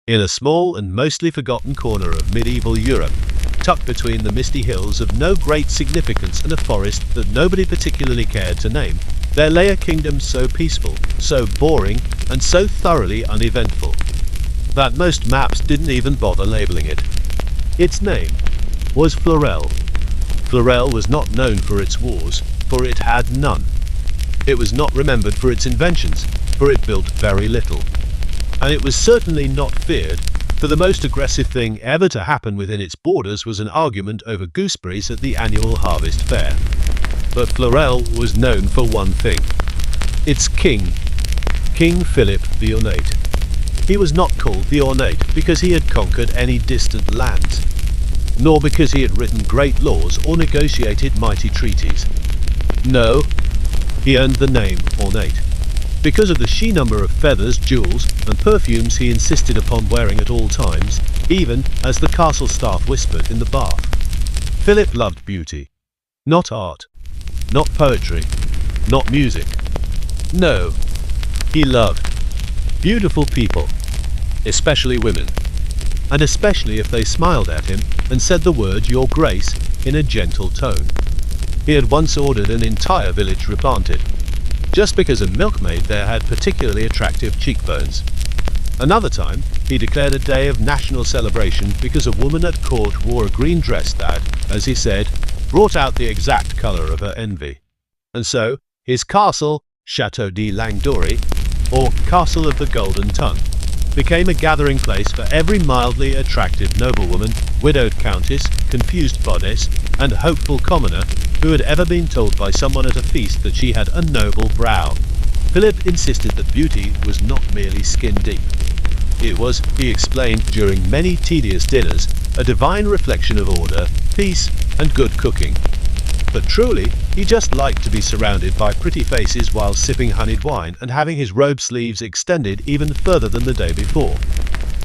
In a small and mostly forgotten corner of medieval Europe, tucked between the misty hills of no great significance and a forest that nobody particularly cared to name, there lay a kingdom so peaceful, so boring, and so thoroughly uneventful, that most maps didn't even bother labeling it. Its name was Florel. Florel was not known for its wars, for it had none. It was not remembered for its inventions, for it built very little. And it was certainly not feared, for the most aggressive thing ever to happen within its borders was an argument over gooseberries at the annual harvest fair. But Florel was known for one thing: its king, King Philip the Ornate. He was not called the Ornate because he had conquered any distant lands, nor because he had written great laws or negotiated mighty treaties. No, he earned the name Ornate because of the sheer number of feathers, jewels, and perfumes he insisted upon wearing at all times, even as the castle staff whispered in the bath. Philip loved beauty, not art, not poetry, not music. No, he loved beautiful people, especially women, and especially if they smiled at him and said the word "Your Grace" in a gentle tone. He had once ordered an entire village replanted, just because a milkmaid there had particularly attractive cheekbones. Another time, he declared a day of national celebration because a woman at court wore a green dress that, as he said, brought out the exact colour of her envy. And so, his castle, Château de Langdory, or Castle of the Golden Tongue, became a gathering place for every mildly attractive noblewoman, widowed countess, confused bodice, and hopeful commoner who had ever been told by someone at a feast that she had a noble brow. Philip insisted that beauty was not merely skin deep. It was, he explained during many tedious dinners, a divine reflection of order, peace, and good cooking. But truly, he just liked to be surrounded by pretty faces while sipping honeyed wine and having his robe sleeves extended even further than the day before.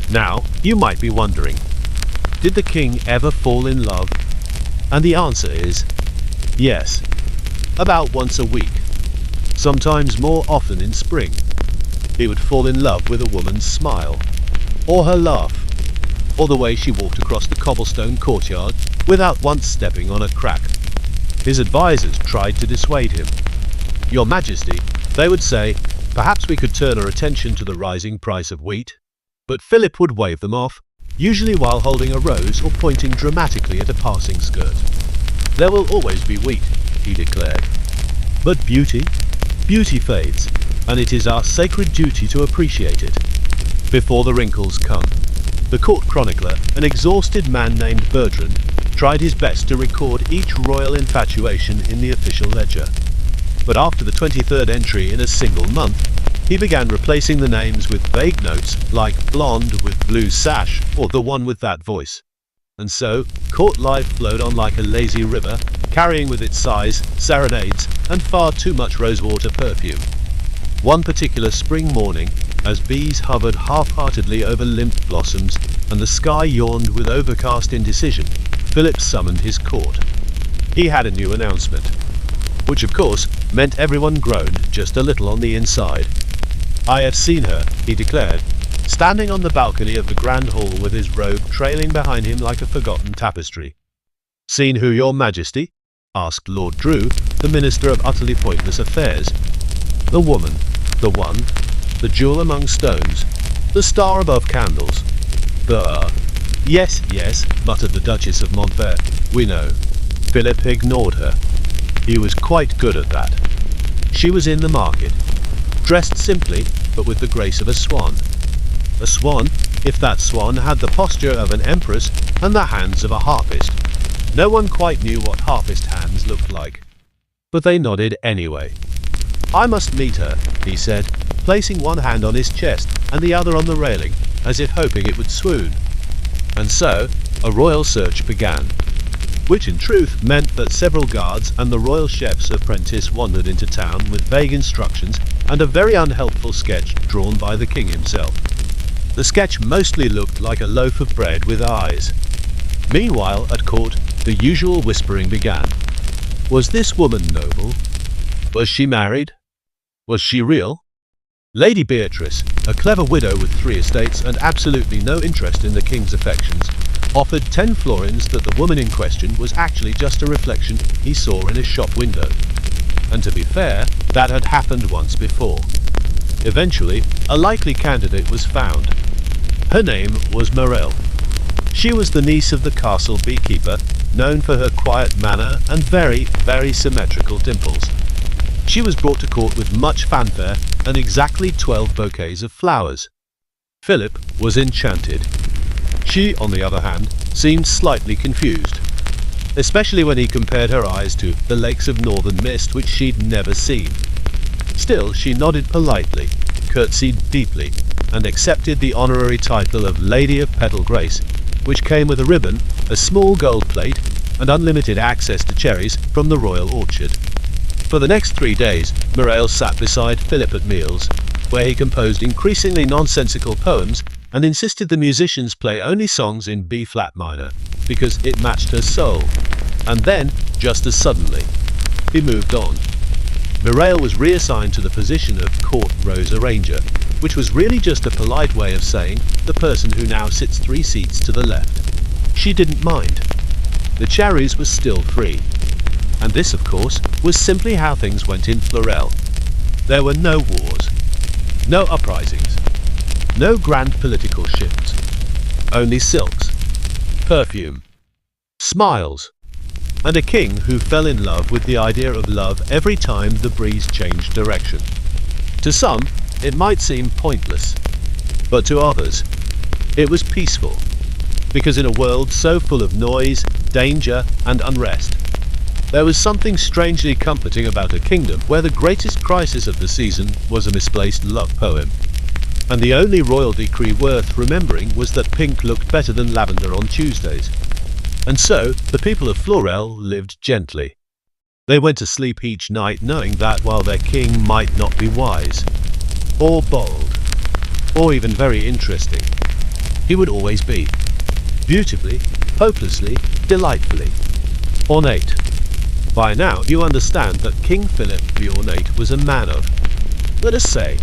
Now, you might be wondering, did the king ever fall in love? And the answer is yes, about once a week, sometimes more often in spring. He would fall in love with a woman's smile, or her laugh, or the way she walked across the cobblestone courtyard without once stepping on a crack. His advisors tried to dissuade him. "Your Majesty," they would say, "perhaps we could turn our attention to the rising price of wheat." But Philip would wave them off, usually while holding a rose or pointing dramatically at a passing skirt. "There will always be wheat," he declared. "But beauty fades, and it is our sacred duty to appreciate it before the wrinkles come." The court chronicler, an exhausted man named Bertrand, tried his best to record each royal infatuation in the official ledger. But after the 23rd entry in a single month, he began replacing the names with vague notes like "blonde with blue sash" or "the one with that voice." And so, court life flowed on like a lazy river, carrying with its sighs, serenades, and far too much rosewater perfume. One particular spring morning, as bees hovered half-heartedly over limp blossoms and the sky yawned with overcast indecision, Philip summoned his court. He had a new announcement, which of course meant everyone groaned just a little on the inside. "I have seen her," he declared, standing on the balcony of the grand hall with his robe trailing behind him like a forgotten tapestry. "Seen who, Your Majesty?" asked Lord Drew, the Minister of Utterly Pointless Affairs. "The woman, the one, the jewel among stones, the star above candles. Yes, yes," muttered the Duchess of Montfort. "We know." Philip ignored her. He was quite good at that. She was in the market, dressed simply, but with the grace of a swan. A swan, if that swan had the posture of an empress and the hands of a harpist. No one quite knew what harpist hands looked like, but they nodded anyway. "I must meet her," he said, placing one hand on his chest and the other on the railing, as if hoping it would swoon. And so, a royal search began, which in truth meant that several guards and the royal chef's apprentice wandered into town with vague instructions and a very unhelpful sketch drawn by the king himself. The sketch mostly looked like a loaf of bread with eyes. Meanwhile, at court, the usual whispering began. Was this woman noble? Was she married? Was she real? Lady Beatrice, a clever widow with 3 estates and absolutely no interest in the king's affections, offered 10 florins that the woman in question was actually just a reflection he saw in a shop window. And to be fair, that had happened once before. Eventually, a likely candidate was found. Her name was Morel. She was the niece of the castle beekeeper, known for her quiet manner and very, very symmetrical dimples. She was brought to court with much fanfare and exactly 12 bouquets of flowers. Philip was enchanted. She, on the other hand, seemed slightly confused, especially when he compared her eyes to the lakes of northern mist which she'd never seen. Still, she nodded politely, curtsied deeply, and accepted the honorary title of Lady of Petal Grace, which came with a ribbon, a small gold plate, and unlimited access to cherries from the royal orchard. For the next 3 days, Morel sat beside Philip at meals, where he composed increasingly nonsensical poems and insisted the musicians play only songs in B-flat minor, because it matched her soul. And then, just as suddenly, he moved on. Morel was reassigned to the position of court rose arranger, which was really just a polite way of saying the person who now sits 3 seats to the left. She didn't mind. The cherries were still free. And this, of course, was simply how things went in Florel. There were no wars, no uprisings, no grand political shifts. Only silks, perfume, smiles, and a king who fell in love with the idea of love every time the breeze changed direction. To some, it might seem pointless, but to others, it was peaceful, because in a world so full of noise, danger, and unrest, there was something strangely comforting about a kingdom where the greatest crisis of the season was a misplaced love poem. And the only royal decree worth remembering was that pink looked better than lavender on Tuesdays. And so, the people of Florel lived gently. They went to sleep each night knowing that while their king might not be wise, or bold, or even very interesting, he would always be beautifully, hopelessly, delightfully ornate. By now, you understand that King Philip the Ornate was a man of, let us say,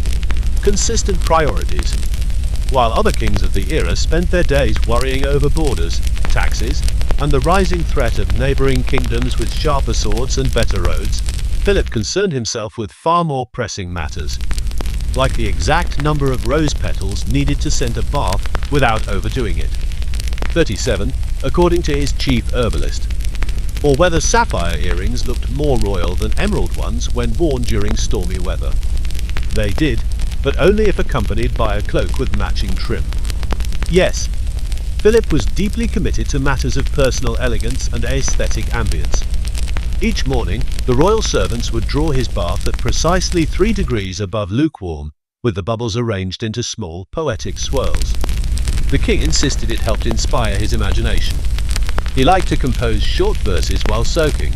consistent priorities. While other kings of the era spent their days worrying over borders, taxes, and the rising threat of neighboring kingdoms with sharper swords and better roads, Philip concerned himself with far more pressing matters, like the exact number of rose petals needed to scent a bath without overdoing it. 37, according to his chief herbalist. Or whether sapphire earrings looked more royal than emerald ones when worn during stormy weather. They did, but only if accompanied by a cloak with matching trim. Yes, Philip was deeply committed to matters of personal elegance and aesthetic ambience. Each morning, the royal servants would draw his bath at precisely 3 degrees above lukewarm, with the bubbles arranged into small, poetic swirls. The king insisted it helped inspire his imagination. He liked to compose short verses while soaking.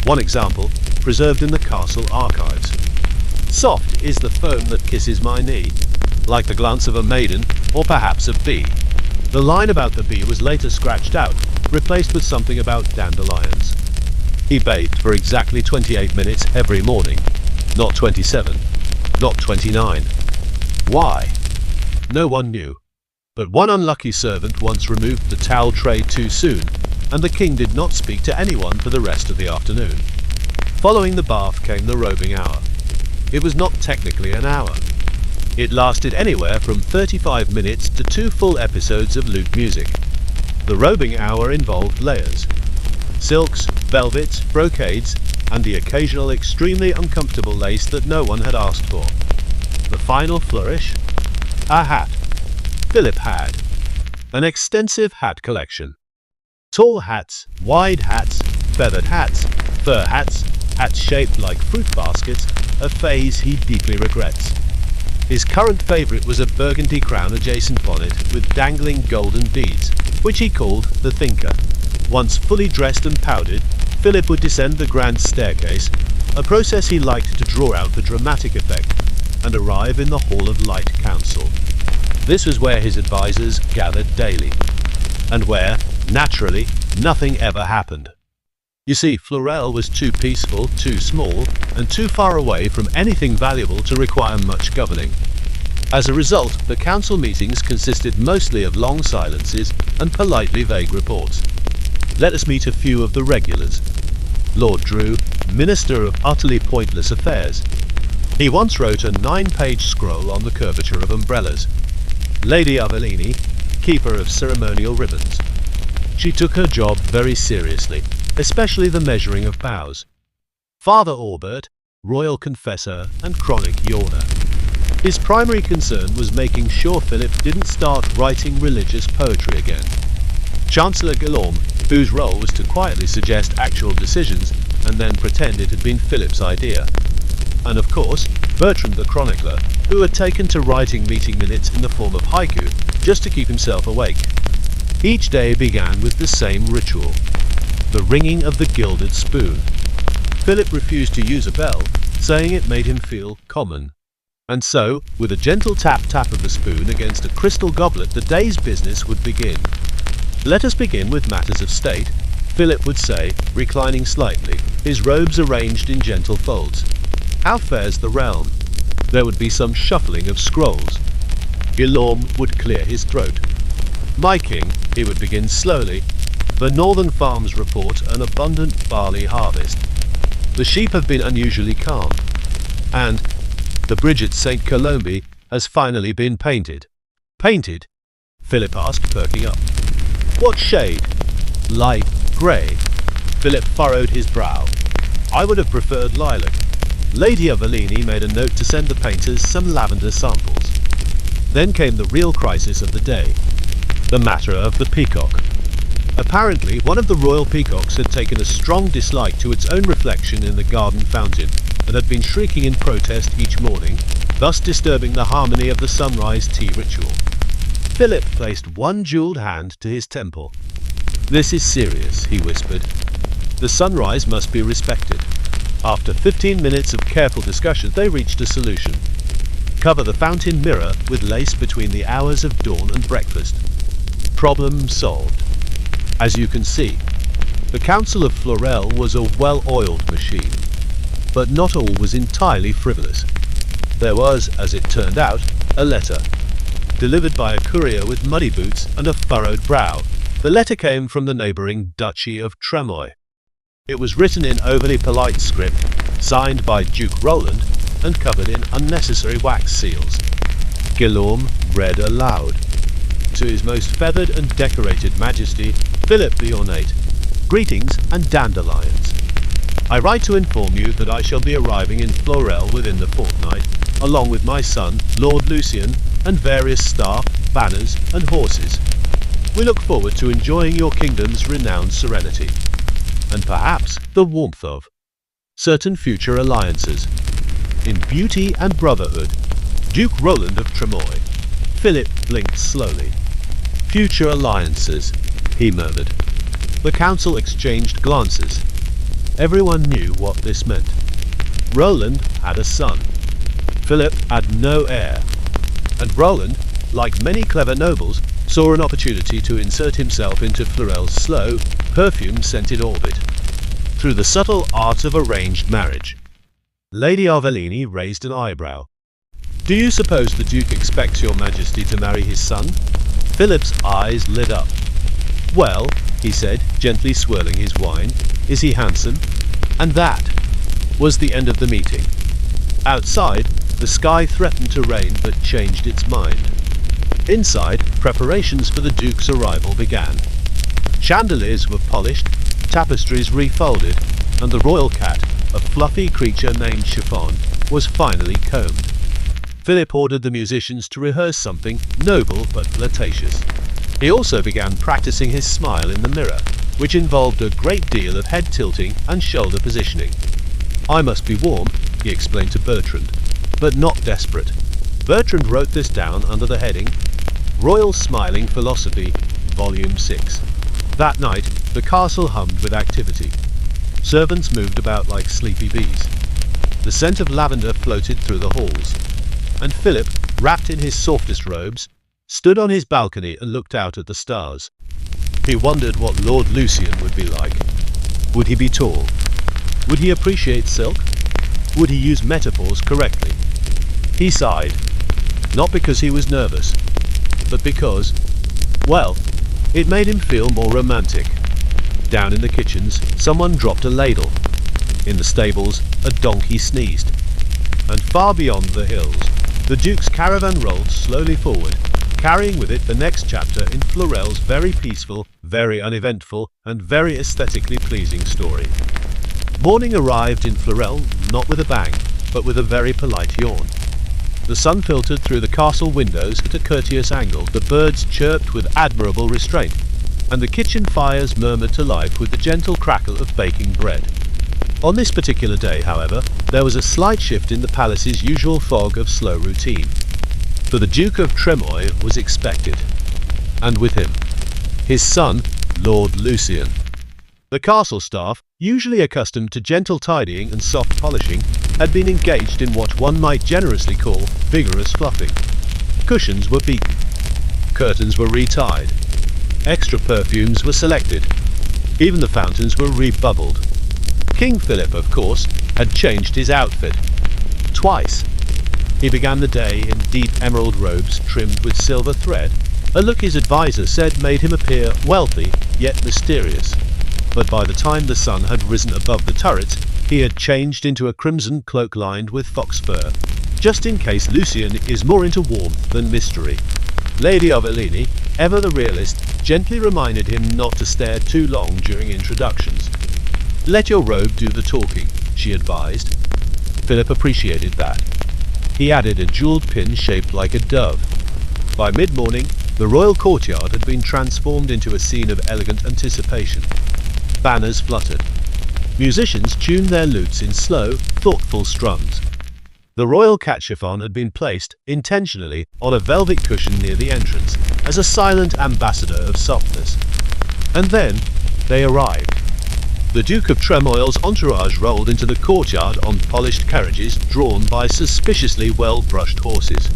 One example, preserved in the castle archives. Soft is the foam that kisses my knee, like the glance of a maiden, or perhaps a bee. The line about the bee was later scratched out, replaced with something about dandelions. He bathed for exactly 28 minutes every morning. Not 27. Not 29. Why? No one knew. But one unlucky servant once removed the towel tray too soon, and the king did not speak to anyone for the rest of the afternoon. Following the bath came the robing hour. It was not technically an hour. It lasted anywhere from 35 minutes to 2 full episodes of lute music. The robing hour involved layers. Silks, velvets, brocades, and the occasional extremely uncomfortable lace that no one had asked for. The final flourish? A hat. Philip had an extensive hat collection. Tall hats, wide hats, feathered hats, fur hats, hats shaped like fruit baskets, a phase he deeply regrets. His current favorite was a burgundy crown-adjacent bonnet with dangling golden beads, which he called the Thinker. Once fully dressed and powdered, Philip would descend the grand staircase, a process he liked to draw out for dramatic effect, and arrive in the Hall of Light Council. This was where his advisors gathered daily, and where, naturally, nothing ever happened. You see, Florel was too peaceful, too small, and too far away from anything valuable to require much governing. As a result, the council meetings consisted mostly of long silences and politely vague reports. Let us meet a few of the regulars. Lord Drew, Minister of Utterly Pointless Affairs. He once wrote a 9-page scroll on the curvature of umbrellas. Lady Avellini, Keeper of Ceremonial Ribbons. She took her job very seriously, especially the measuring of bows. Father Aubert, Royal Confessor and Chronic Yawner. His primary concern was making sure Philip didn't start writing religious poetry again. Chancellor Guillaume, whose role was to quietly suggest actual decisions and then pretend it had been Philip's idea. And of course, Bertrand the Chronicler, who had taken to writing meeting minutes in the form of haiku just to keep himself awake. Each day began with the same ritual, the ringing of the gilded spoon. Philip refused to use a bell, saying it made him feel common. And so, with a gentle tap-tap of the spoon against a crystal goblet, the day's business would begin. Let us begin with matters of state, Philip would say, reclining slightly, his robes arranged in gentle folds. How fares the realm? There would be some shuffling of scrolls. Guillaume would clear his throat. My king, he would begin slowly, the northern farms report an abundant barley harvest. The sheep have been unusually calm, and the bridge at St. Colombe has finally been painted. Painted? Philip asked, perking up. What shade? Light grey. Philip furrowed his brow. I would have preferred lilac. Lady Avellini made a note to send the painters some lavender samples. Then came the real crisis of the day, the matter of the peacock. Apparently, one of the royal peacocks had taken a strong dislike to its own reflection in the garden fountain and had been shrieking in protest each morning, thus disturbing the harmony of the sunrise tea ritual. Philip placed one jeweled hand to his temple. This is serious, he whispered. The sunrise must be respected. After 15 minutes of careful discussion, they reached a solution. Cover the fountain mirror with lace between the hours of dawn and breakfast. Problem solved. As you can see, the Council of Florel was a well-oiled machine. But not all was entirely frivolous. There was, as it turned out, a letter, delivered by a courier with muddy boots and a furrowed brow. The letter came from the neighbouring Duchy of Tremoy. It was written in overly polite script, signed by Duke Roland, and covered in unnecessary wax seals. Guillaume read aloud. To His Most Feathered and Decorated Majesty, Philip the Ornate, greetings and dandelions. I write to inform you that I shall be arriving in Florel within the fortnight, along with my son, Lord Lucien, and various staff, banners, and horses. We look forward to enjoying your kingdom's renowned serenity, and perhaps the warmth of certain future alliances. In beauty and brotherhood, Duke Roland of Tremoy. Philip blinked slowly. Future alliances, he murmured. The council exchanged glances. Everyone knew what this meant. Roland had a son. Philip had no heir. And Roland, like many clever nobles, saw an opportunity to insert himself into Florel's slow, perfume-scented orbit through the subtle art of arranged marriage. Lady Avellini raised an eyebrow. Do you suppose the Duke expects your Majesty to marry his son? Philip's eyes lit up. Well, he said, gently swirling his wine, is he handsome? And that was the end of the meeting. Outside, the sky threatened to rain but changed its mind. Inside, preparations for the Duke's arrival began. Chandeliers were polished, tapestries refolded, and the royal cat, a fluffy creature named Chiffon, was finally combed. Philip ordered the musicians to rehearse something noble but flirtatious. He also began practicing his smile in the mirror, which involved a great deal of head tilting and shoulder positioning. I must be warm, he explained to Bertrand, but not desperate. Bertrand wrote this down under the heading, Royal Smiling Philosophy, Volume 6. That night, the castle hummed with activity. Servants moved about like sleepy bees. The scent of lavender floated through the halls. And Philip, wrapped in his softest robes, stood on his balcony and looked out at the stars. He wondered what Lord Lucien would be like. Would he be tall? Would he appreciate silk? Would he use metaphors correctly? He sighed, not because he was nervous, but because, well, it made him feel more romantic. Down in the kitchens, someone dropped a ladle. In the stables, a donkey sneezed. And far beyond the hills, the Duke's caravan rolled slowly forward, carrying with it the next chapter in Florel's very peaceful, very uneventful, and very aesthetically pleasing story. Morning arrived in Florel not with a bang, but with a very polite yawn. The sun filtered through the castle windows at a courteous angle, the birds chirped with admirable restraint, and the kitchen fires murmured to life with the gentle crackle of baking bread. On this particular day, however, there was a slight shift in the palace's usual fog of slow routine. For the Duke of Tremoy was expected, and with him, his son, Lord Lucien. The castle staff, usually accustomed to gentle tidying and soft polishing, had been engaged in what one might generously call vigorous fluffing. Cushions were beaten. Curtains were retied. Extra perfumes were selected. Even the fountains were rebubbled. King Philip, of course, had changed his outfit. Twice. He began the day in deep emerald robes trimmed with silver thread, a look his advisor said made him appear wealthy, yet mysterious. But by the time the sun had risen above the turrets, he had changed into a crimson cloak lined with fox fur, just in case Lucien is more into warmth than mystery. Lady Ovelini, ever the realist, gently reminded him not to stare too long during introductions. "Let your robe do the talking," she advised. Philip appreciated that. He added a jeweled pin shaped like a dove. By mid-morning, the royal courtyard had been transformed into a scene of elegant anticipation. Banners fluttered. Musicians tuned their lutes in slow, thoughtful strums. The royal cat chiffon had been placed, intentionally, on a velvet cushion near the entrance, as a silent ambassador of softness. And then, they arrived. The Duke of Tremoyl's entourage rolled into the courtyard on polished carriages drawn by suspiciously well-brushed horses.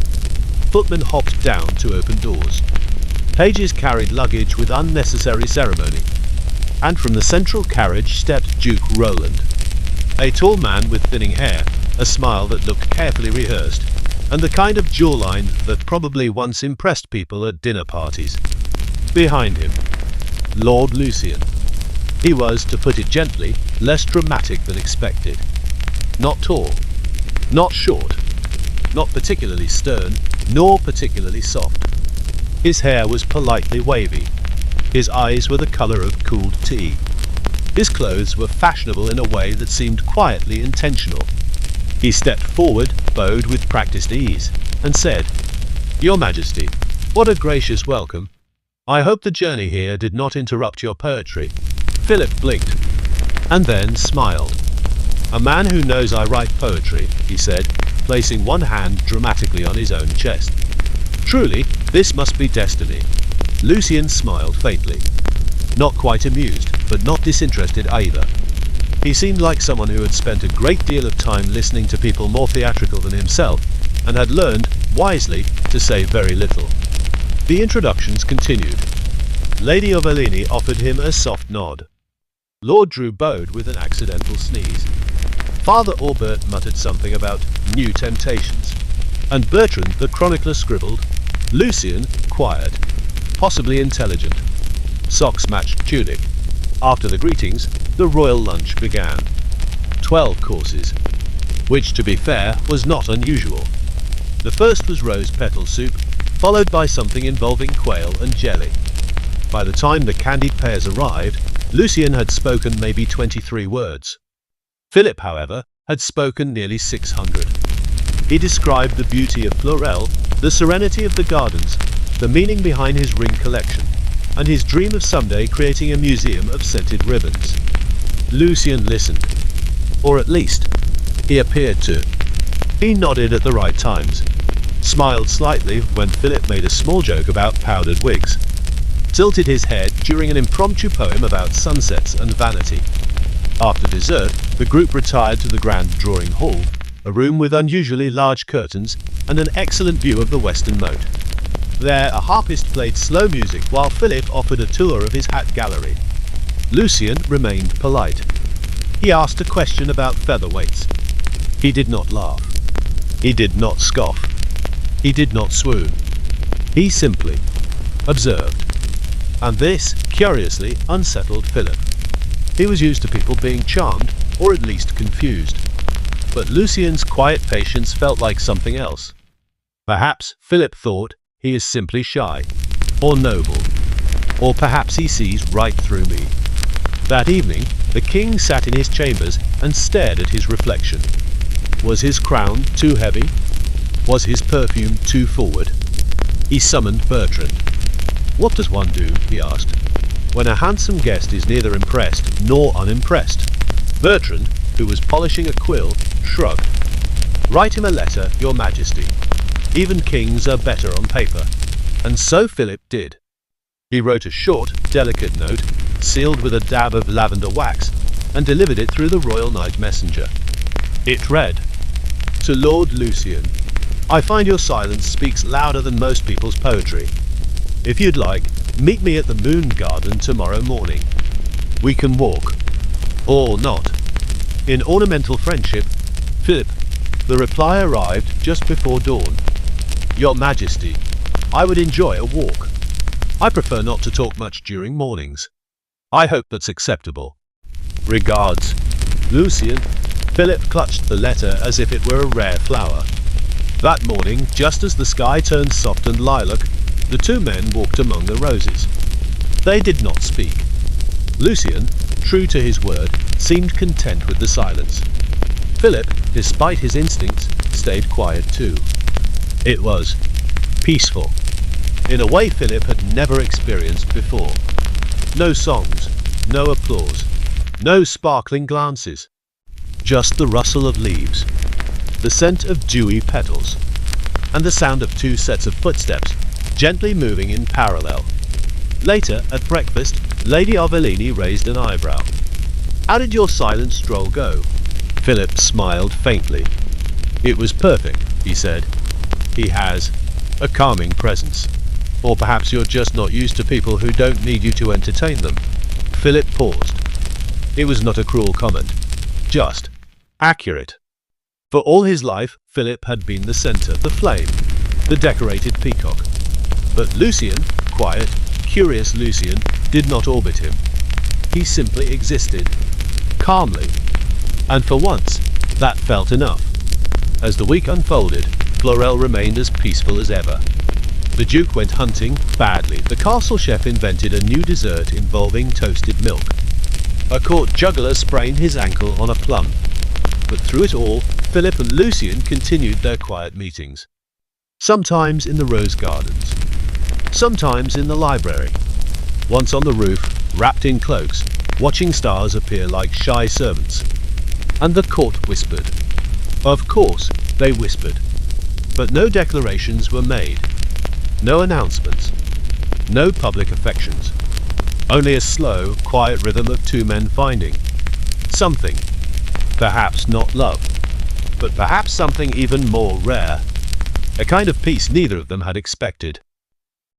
Footmen hopped down to open doors. Pages carried luggage with unnecessary ceremony. And from the central carriage stepped Duke Roland. A tall man with thinning hair, a smile that looked carefully rehearsed, and the kind of jawline that probably once impressed people at dinner parties. Behind him, Lord Lucien. He was, to put it gently, less dramatic than expected. Not tall, not short, not particularly stern, nor particularly soft. His hair was politely wavy. His eyes were the colour of cooled tea. His clothes were fashionable in a way that seemed quietly intentional. He stepped forward, bowed with practiced ease, and said, "Your Majesty, what a gracious welcome. I hope the journey here did not interrupt your poetry." Philip blinked, and then smiled. "A man who knows I write poetry," he said, placing one hand dramatically on his own chest. "Truly, this must be destiny." Lucien smiled faintly. Not quite amused, but not disinterested either. He seemed like someone who had spent a great deal of time listening to people more theatrical than himself, and had learned, wisely, to say very little. The introductions continued. Lady Ovelini offered him a soft nod. Lord Drew bowed with an accidental sneeze. Father Aubert muttered something about new temptations, and Bertrand the chronicler scribbled, Lucien, quiet, possibly intelligent. Socks matched tunic. After the greetings, the royal lunch began. 12 courses, which, to be fair, was not unusual. The first was rose petal soup, followed by something involving quail and jelly. By the time the candied pears arrived, Lucien had spoken maybe 23 words. Philip, however, had spoken nearly 600. He described the beauty of Florel, the serenity of the gardens, the meaning behind his ring collection, and his dream of someday creating a museum of scented ribbons. Lucien listened. Or at least, he appeared to. He nodded at the right times, smiled slightly when Philip made a small joke about powdered wigs, tilted his head during an impromptu poem about sunsets and vanity. After dessert, the group retired to the grand drawing hall, a room with unusually large curtains and an excellent view of the western moat. There, a harpist played slow music while Philip offered a tour of his hat gallery. Lucien remained polite. He asked a question about featherweights. He did not laugh. He did not scoff. He did not swoon. He simply observed. And this, curiously, unsettled Philip. He was used to people being charmed, or at least confused. But Lucien's quiet patience felt like something else. Perhaps, Philip thought, he is simply shy, or noble, or perhaps he sees right through me. That evening, the king sat in his chambers and stared at his reflection. Was his crown too heavy? Was his perfume too forward? He summoned Bertrand. What does one do, he asked, when a handsome guest is neither impressed nor unimpressed? Bertrand, who was polishing a quill, shrugged. Write him a letter, Your Majesty. Even kings are better on paper. And so Philip did. He wrote a short, delicate note, sealed with a dab of lavender wax, and delivered it through the royal night messenger. It read, To Lord Lucien, I find your silence speaks louder than most people's poetry. If you'd like, meet me at the Moon Garden tomorrow morning. We can walk. Or not. In ornamental friendship, Philip. The reply arrived just before dawn. Your Majesty, I would enjoy a walk. I prefer not to talk much during mornings. I hope that's acceptable. Regards, Lucien. Philip clutched the letter as if it were a rare flower. That morning, just as the sky turned soft and lilac, the two men walked among the roses. They did not speak. Lucien, true to his word, seemed content with the silence. Philip, despite his instincts, stayed quiet too. It was peaceful, in a way Philip had never experienced before. No songs, no applause, no sparkling glances. Just the rustle of leaves, the scent of dewy petals, and the sound of two sets of footsteps, gently moving in parallel. Later, at breakfast, Lady Avellini raised an eyebrow. How did your silent stroll go? Philip smiled faintly. It was perfect, he said. He has a calming presence. Or perhaps you're just not used to people who don't need you to entertain them. Philip paused. It was not a cruel comment, just accurate. For all his life, Philip had been the center, the flame, the decorated peacock. But Lucien, quiet, curious Lucien, did not orbit him. He simply existed, calmly. And for once, that felt enough. As the week unfolded, Florel remained as peaceful as ever. The Duke went hunting, badly. The castle chef invented a new dessert involving toasted milk. A court juggler sprained his ankle on a plum. But through it all, Philip and Lucien continued their quiet meetings. Sometimes in the rose gardens. Sometimes in the library. Once on the roof, wrapped in cloaks, watching stars appear like shy servants. And the court whispered. Of course, they whispered. But no declarations were made. No announcements. No public affections. Only a slow, quiet rhythm of two men finding something. Perhaps not love, but perhaps something even more rare. A kind of peace neither of them had expected.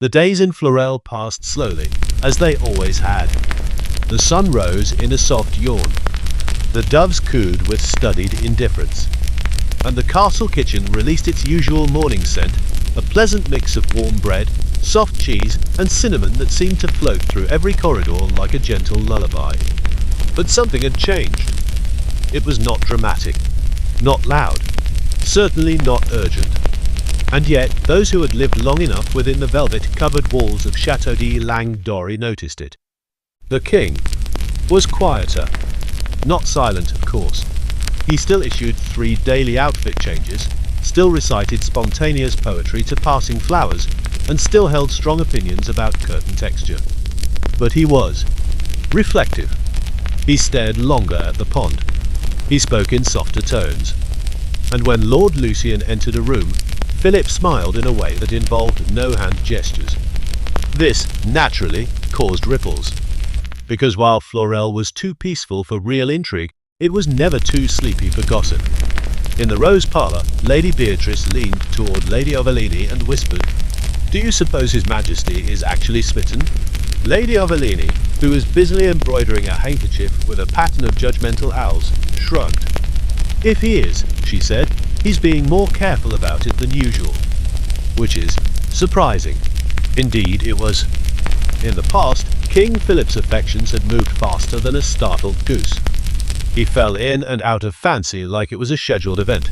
The days in Florel passed slowly, as they always had. The sun rose in a soft yawn. The doves cooed with studied indifference. And the castle kitchen released its usual morning scent, a pleasant mix of warm bread, soft cheese, and cinnamon that seemed to float through every corridor like a gentle lullaby. But something had changed. It was not dramatic, not loud, certainly not urgent. And yet, those who had lived long enough within the velvet-covered walls of Chateau de Langdory noticed it. The king was quieter, not silent, of course. He still issued 3 daily outfit changes, still recited spontaneous poetry to passing flowers, and still held strong opinions about curtain texture. But he was reflective. He stared longer at the pond. He spoke in softer tones. And when Lord Lucien entered a room, Philip smiled in a way that involved no hand gestures. This, naturally, caused ripples. Because while Florel was too peaceful for real intrigue, it was never too sleepy for gossip. In the rose parlour, Lady Beatrice leaned toward Lady Avellini and whispered, Do you suppose His Majesty is actually smitten? Lady Avellini, who was busily embroidering a handkerchief with a pattern of judgmental owls, shrugged. "If he is," she said, "he's being more careful about it than usual." Which is surprising. Indeed, it was. In the past, King Philip's affections had moved faster than a startled goose. He fell in and out of fancy like it was a scheduled event.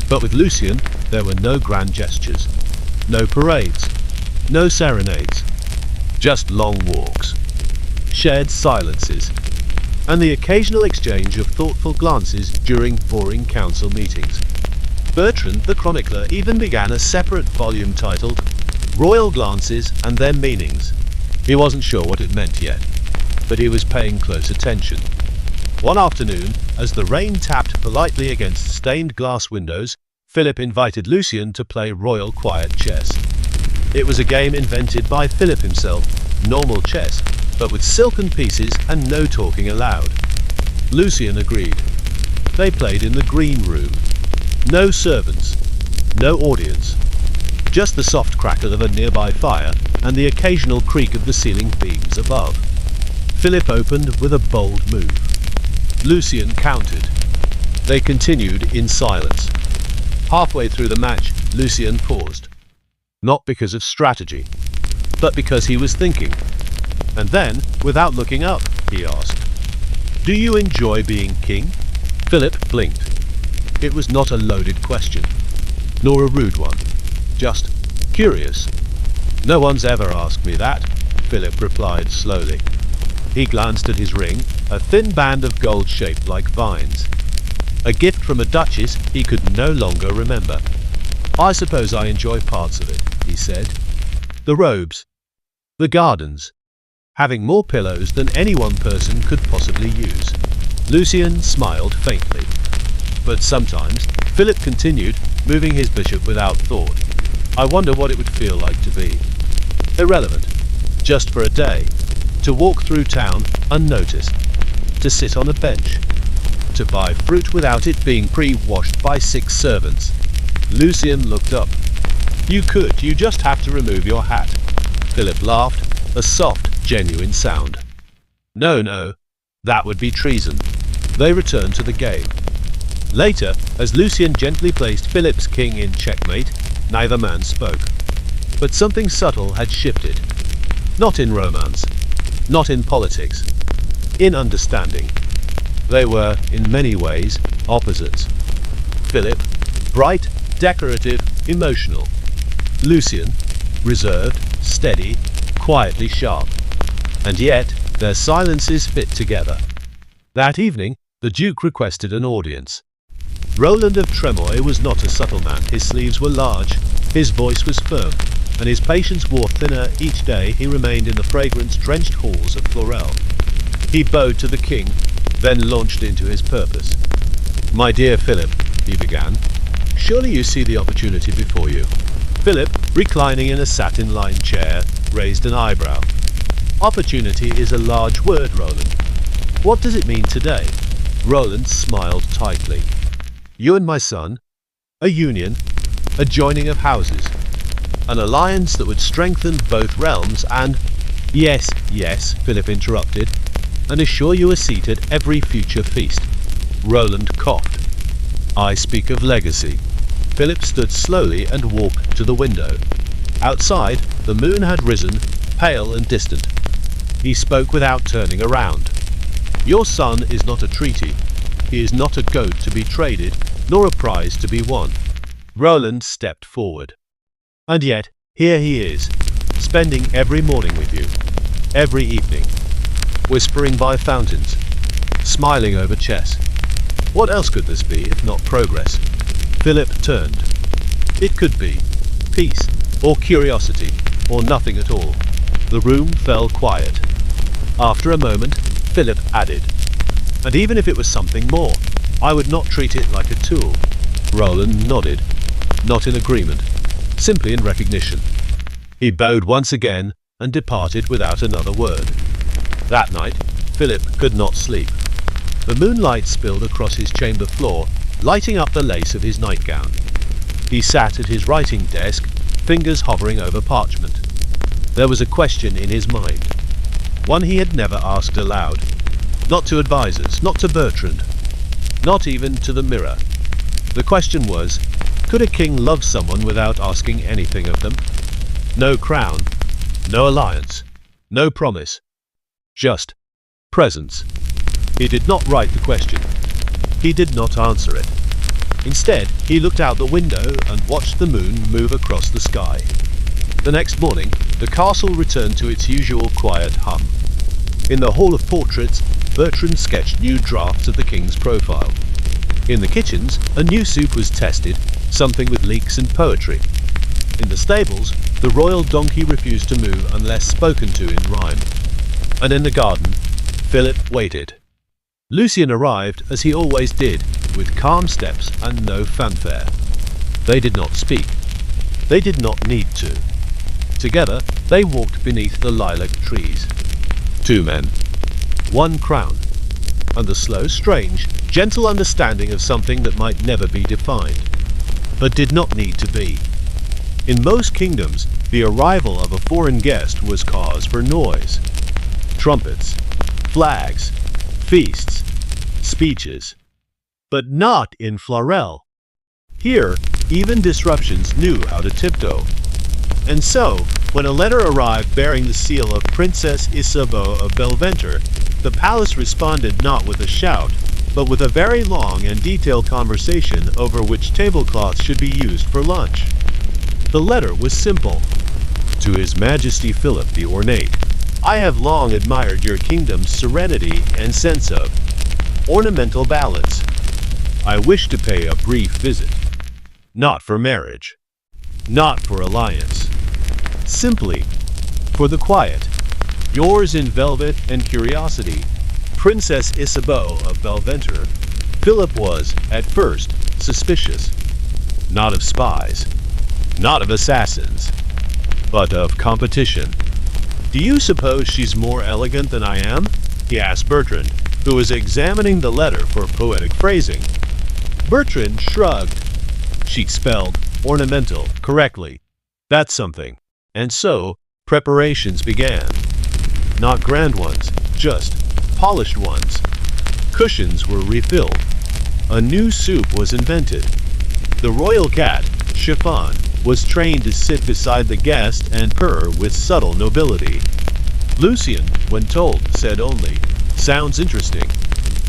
But with Lucian, there were no grand gestures, no parades, no serenades, just long walks, shared silences, and the occasional exchange of thoughtful glances during boring council meetings. Bertrand, the chronicler, even began a separate volume titled Royal Glances and Their Meanings. He wasn't sure what it meant yet, but he was paying close attention. One afternoon, as the rain tapped politely against stained glass windows, Philip invited Lucian to play Royal Quiet Chess. It was a game invented by Philip himself, normal chess, but with silken pieces and no talking allowed. Lucian agreed. They played in the green room. No servants, no audience, just the soft crackle of a nearby fire and the occasional creak of the ceiling beams above. Philip opened with a bold move. Lucian countered. They continued in silence. Halfway through the match, Lucian paused. Not because of strategy, but because he was thinking. And then, without looking up, he asked, "Do you enjoy being king?" Philip blinked. It was not a loaded question, nor a rude one, just curious. "No one's ever asked me that," Philip replied slowly. He glanced at his ring, a thin band of gold shaped like vines. A gift from a duchess he could no longer remember. "I suppose I enjoy parts of it," he said. "The robes, the gardens, having more pillows than any one person could possibly use." Lucian smiled faintly. "But sometimes," Philip continued, moving his bishop without thought, "I wonder what it would feel like to be irrelevant, just for a day, to walk through town unnoticed, to sit on a bench, to buy fruit without it being pre-washed by 6 servants." Lucian looked up. "You could, you just have to remove your hat." Philip laughed, a soft, genuine sound. No, that would be treason." They returned to the game. Later, as Lucian gently placed Philip's king in checkmate, neither man spoke. But something subtle had shifted. Not in romance, not in politics, in understanding. They were, in many ways, opposites. Philip, bright, decorative, emotional. Lucian, reserved, steady, quietly sharp. And yet, their silences fit together. That evening, the Duke requested an audience. Roland of Tremoy was not a subtle man. His sleeves were large, his voice was firm, and his patience wore thinner each day he remained in the fragrance-drenched halls of Florel. He bowed to the king, then launched into his purpose. "My dear Philip," he began, "surely you see the opportunity before you." Philip, reclining in a satin-lined chair, raised an eyebrow. "Opportunity is a large word, Roland. What does it mean today?" Roland smiled tightly. "You and my son, a union, a joining of houses, an alliance that would strengthen both realms and—" Yes, Philip interrupted, "and assure you a seat at every future feast." Roland coughed. "I speak of legacy." Philip stood slowly and walked to the window. Outside, the moon had risen, pale and distant. He spoke without turning around. "Your son is not a treaty. He is not a goat to be traded, nor a prize to be won." Roland stepped forward. "And yet, here he is, spending every morning with you, every evening, whispering by fountains, smiling over chess. What else could this be if not progress?" Philip turned. It could be peace, or curiosity, or nothing at all. The room fell quiet. After a moment, Philip added, "And even if it was something more, I would not treat it like a tool." Roland nodded, not in agreement, simply in recognition. He bowed once again and departed without another word. That night, Philip could not sleep. The moonlight spilled across his chamber floor, lighting up the lace of his nightgown. He sat at his writing desk, fingers hovering over parchment. There was a question in his mind. one he had never asked aloud. Not to advisors, not to Bertrand, not even to the mirror. The question was, could a king love someone without asking anything of them? No crown, no alliance, no promise, just presence. He did not write the question. He did not answer it. Instead, he looked out the window and watched the moon move across the sky. The next morning, the castle returned to its usual quiet hum. In the Hall of Portraits, Bertrand sketched new drafts of the king's profile. In the kitchens, a new soup was tested, something with leeks and poetry. In the stables, the royal donkey refused to move unless spoken to in rhyme. And in the garden, Philip waited. Lucien arrived, as he always did, with calm steps and no fanfare. They did not speak. They did not need to. Together, they walked beneath the lilac trees. Two men, one crown, and the slow, strange, gentle understanding of something that might never be defined, but did not need to be. In most kingdoms, the arrival of a foreign guest was cause for noise. Trumpets, flags, feasts, speeches. But not in Florel. Here, even disruptions knew how to tiptoe. And so, when a letter arrived bearing the seal of Princess Isabeau of Belventre, the palace responded not with a shout, but with a very long and detailed conversation over which tablecloths should be used for lunch. The letter was simple. To His Majesty Philip the Ornate, I have long admired your kingdom's serenity and sense of ornamental balance. I wish to pay a brief visit. Not for marriage. Not for alliance. Simply for the quiet. Yours in velvet and curiosity, Princess Isabeau of Belventre. Philip was, at first, suspicious. Not of spies. Not of assassins. But of competition. Do you suppose she's more elegant than I am? He asked Bertrand, who was examining the letter for poetic phrasing. Bertrand shrugged. She'd spelled ornamental correctly. That's something. And so, preparations began. Not grand ones, just polished ones. Cushions were refilled. A new soup was invented. The royal cat, Chiffon, was trained to sit beside the guest and purr with subtle nobility. Lucien, when told, said only, "Sounds interesting."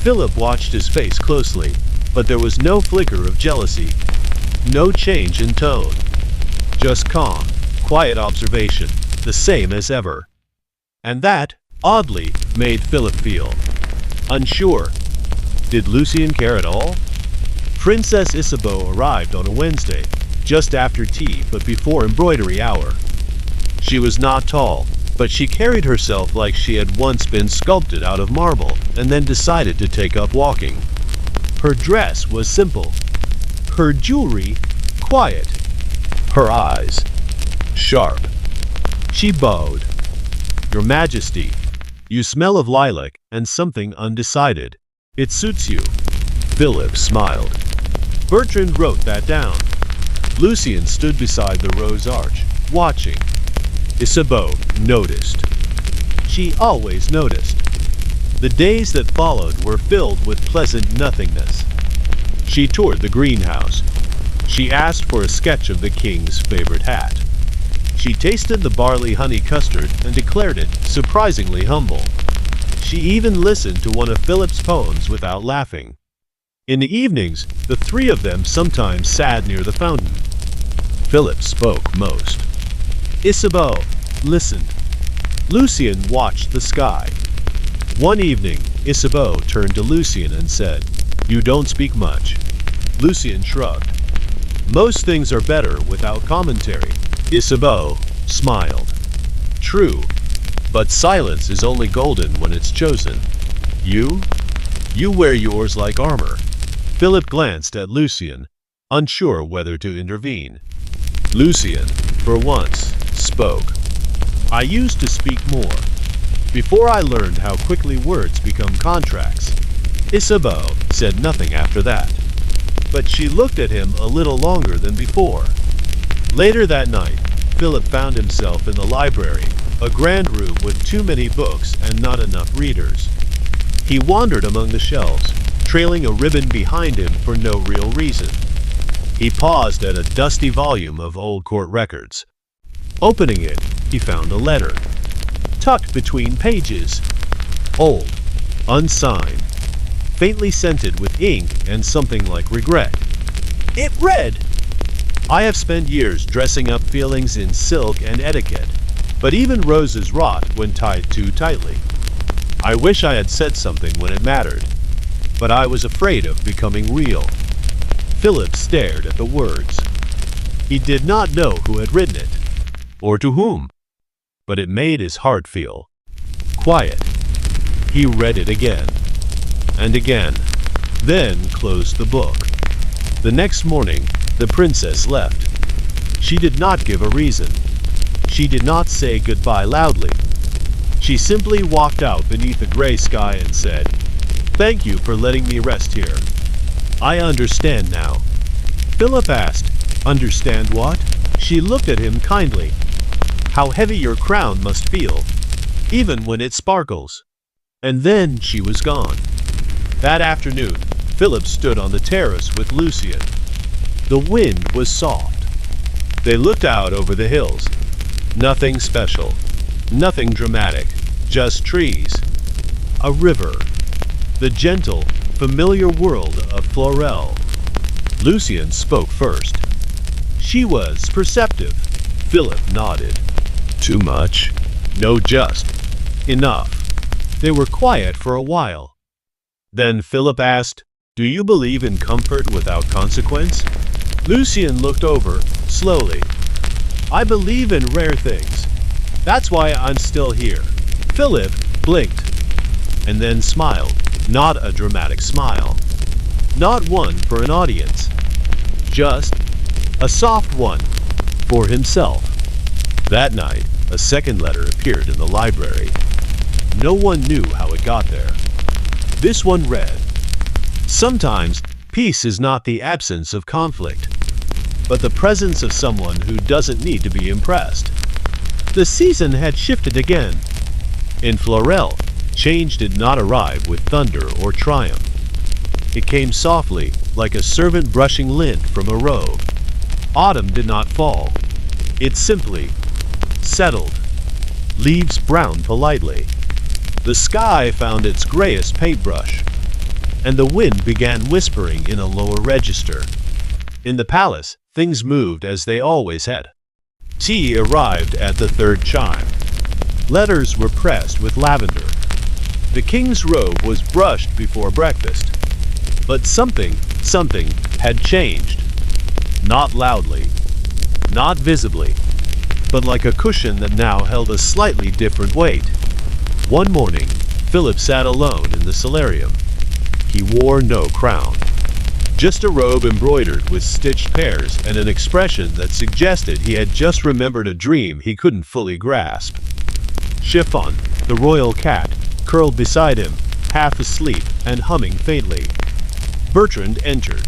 Philip watched his face closely, but there was no flicker of jealousy. No change in tone. Just calm, quiet observation, the same as ever. And that, oddly, made Philip feel unsure. Did Lucien care at all? Princess Isabeau arrived on a Wednesday, just after tea but before embroidery hour. She was not tall, but she carried herself like she had once been sculpted out of marble and then decided to take up walking. Her dress was simple. Her jewelry, quiet. Her eyes, sharp. She bowed. Your Majesty, you smell of lilac and something undecided. It suits you. Philip smiled. Bertrand wrote that down. Lucien stood beside the rose arch, watching. Isabeau noticed. She always noticed. The days that followed were filled with pleasant nothingness. She toured the greenhouse. She asked for a sketch of the king's favorite hat. She tasted the barley honey custard and declared it surprisingly humble. She even listened to one of Philip's poems without laughing. In the evenings, the three of them sometimes sat near the fountain. Philip spoke most. Isabeau listened. Lucien watched the sky. One evening, Isabeau turned to Lucien and said, "You don't speak much." Lucien shrugged. "Most things are better without commentary." Isabeau smiled. "True, but silence is only golden when it's chosen. You wear yours like armor." Philip glanced at Lucien, unsure whether to intervene. Lucien, for once, spoke. "I used to speak more, before I learned how quickly words become contracts." Isabeau said nothing after that, but she looked at him a little longer than before. Later that night, Philip found himself in the library, A grand room with too many books and not enough readers. He wandered among the shelves, trailing a ribbon behind him for no real reason. He paused at a dusty volume of old court records. Opening it, he found a letter, tucked between pages. Old, unsigned, faintly scented with ink and something like regret. It read, "I have spent years dressing up feelings in silk and etiquette, but even roses rot when tied too tightly. I wish I had said something when it mattered, but I was afraid of becoming real." Philip stared at the words. He did not know who had written it, or to whom, but it made his heart feel quiet. He read it again, and again, then closed the book. The next morning, the princess left. She did not give a reason. She did not say goodbye loudly. She simply walked out beneath a gray sky and said, "Thank you for letting me rest here. I understand now." Philip asked, "Understand what?" She looked at him kindly. "How heavy your crown must feel, even when it sparkles." And then she was gone. That afternoon, Philip stood on the terrace with Lucien. The wind was soft. They looked out over the hills. Nothing special, nothing dramatic, just trees, a river, the gentle, familiar world of Florel. Lucien spoke first. "She was perceptive." Philip nodded. "Too much?" "No, just enough." They were quiet for a while. Then Philip asked, "Do you believe in comfort without consequence?" Lucien looked over, slowly. "I believe in rare things. That's why I'm still here." Philip blinked, and then smiled. Not a dramatic smile. Not one for an audience. Just a soft one for himself. That night, a second letter appeared in the library. No one knew how it got there. This one read, "Sometimes, peace is not the absence of conflict, but the presence of someone who doesn't need to be impressed." The season had shifted again. In Florel, change did not arrive with thunder or triumph. It came softly, like a servant brushing lint from a robe. Autumn did not fall. It simply settled. Leaves browned politely. The sky found its grayest paintbrush, and the wind began whispering in a lower register. In the palace, things moved as they always had. Tea arrived at the third chime. Letters were pressed with lavender. The king's robe was brushed before breakfast. But something had changed. Not loudly, not visibly, but like a cushion that now held a slightly different weight. One morning, Philip sat alone in the solarium. He wore no crown. Just a robe embroidered with stitched pears and an expression that suggested he had just remembered a dream he couldn't fully grasp. Chiffon, the royal cat, curled beside him, half asleep and humming faintly. Bertrand entered.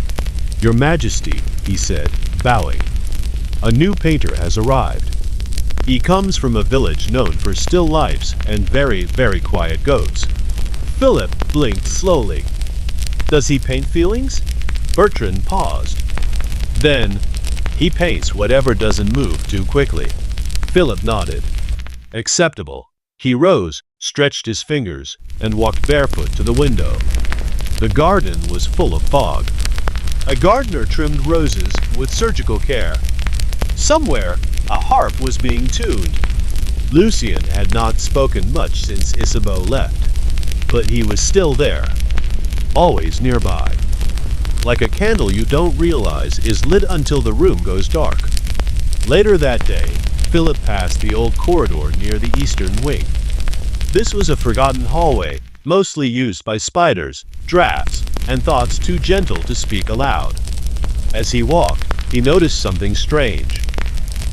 "Your Majesty," he said, bowing. "A new painter has arrived. He comes from a village known for still lifes and very, very quiet goats." Philip blinked slowly. "Does he paint feelings?" Bertrand paused. "Then, he paints whatever doesn't move too quickly." Philip nodded. "Acceptable." He rose, stretched his fingers, and walked barefoot to the window. The garden was full of fog. A gardener trimmed roses with surgical care. Somewhere, a harp was being tuned. Lucien had not spoken much since Isabeau left, but he was still there, always nearby. Like a candle you don't realize is lit until the room goes dark. Later that day, Philip passed the old corridor near the eastern wing. This was a forgotten hallway, mostly used by spiders, drafts, and thoughts too gentle to speak aloud. As he walked, he noticed something strange.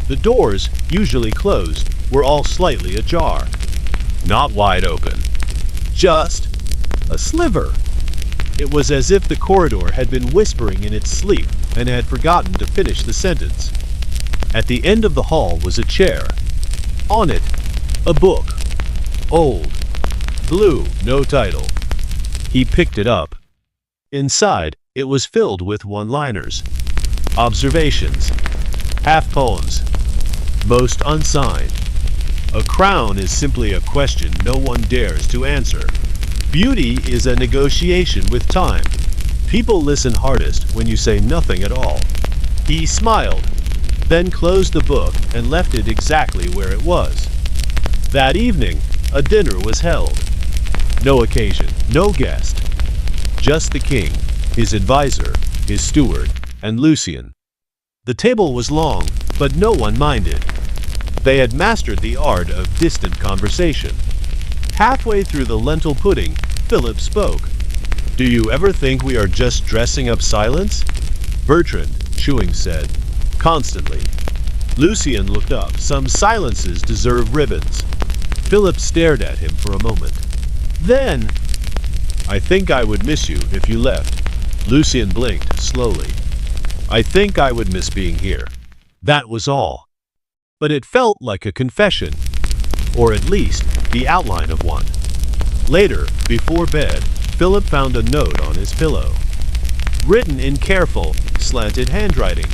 The doors, usually closed, were all slightly ajar. Not wide open. Just a sliver. It was as if the corridor had been whispering in its sleep and had forgotten to finish the sentence. At the end of the hall was a chair. On it, A book. Old. Blue, no title. He picked it up. Inside, it was filled with one-liners, observations, half-poems, most unsigned. A crown is simply a question no one dares to answer. Beauty is a negotiation with time. People listen hardest when you say nothing at all. He smiled, then closed the book and left it exactly where it was. That evening, a dinner was held. No occasion, no guest. Just the king, his advisor, his steward, and Lucien. The table was long, but no one minded. They had mastered the art of distant conversation. Halfway through the lentil pudding, Philip spoke. "Do you ever think we are just dressing up silence?" Bertrand, chewing, said. "Constantly." Lucien looked up. "Some silences deserve ribbons." Philip stared at him for a moment. Then, "I think I would miss you if you left." Lucien blinked slowly. "I think I would miss being here." That was all. But it felt like a confession, or at least the outline of one. Later, before bed, Philip found a note on his pillow. Written in careful, slanted handwriting.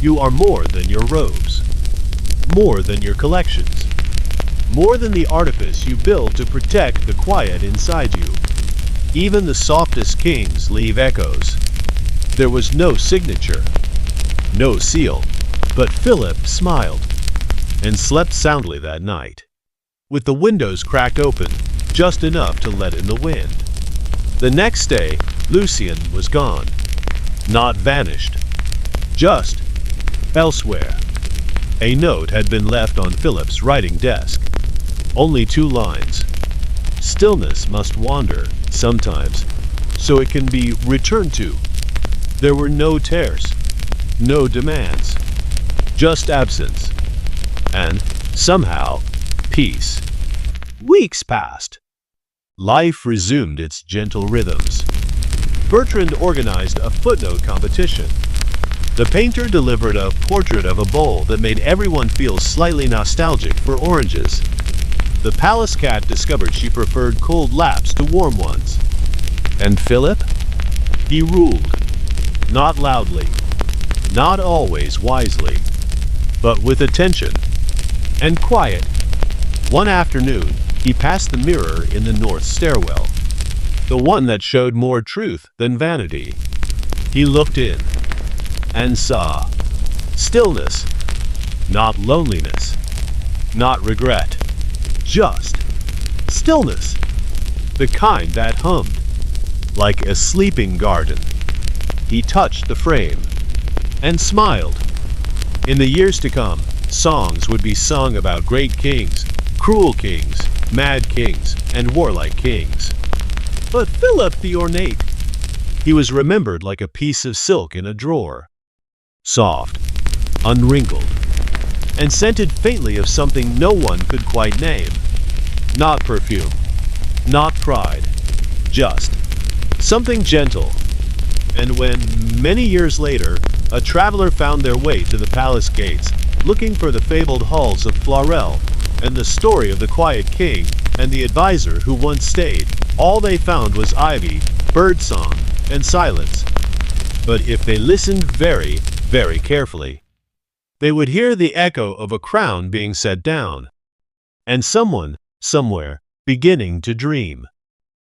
"You are more than your robes. More than your collections. More than the artifice you build to protect the quiet inside you. Even the softest kings leave echoes." There was no signature, no seal, but Philip smiled and slept soundly that night, with the windows cracked open just enough to let in the wind. The next day, Lucien was gone. Not vanished. Just elsewhere. A note had been left on Philip's writing desk. Only 2 lines. "Stillness must wander, sometimes, so it can be returned to." There were no tears, no demands, just absence. And, somehow, peace. Weeks passed. Life resumed its gentle rhythms. Bertrand organized a footnote competition. The painter delivered a portrait of a bowl that made everyone feel slightly nostalgic for oranges. The palace cat discovered she preferred cold laps to warm ones. And Philip? He ruled. Not loudly, not always wisely, but with attention and quiet. One afternoon, he passed the mirror in the north stairwell, the one that showed more truth than vanity. He looked in and saw stillness, not loneliness, not regret, just stillness, the kind that hummed like a sleeping garden. He touched the frame and smiled. In the years to come, songs would be sung about great kings, cruel kings, mad kings, and warlike kings. But Philip the ornate, he was remembered like a piece of silk in a drawer. Soft, unwrinkled, and scented faintly of something no one could quite name. Not perfume, not pride, just something gentle. And when, many years later, a traveler found their way to the palace gates, looking for the fabled halls of Fleurel, and the story of the quiet king and the advisor who once stayed, all they found was ivy, birdsong, and silence. But if they listened very, very carefully, they would hear the echo of a crown being set down, and someone, somewhere, beginning to dream.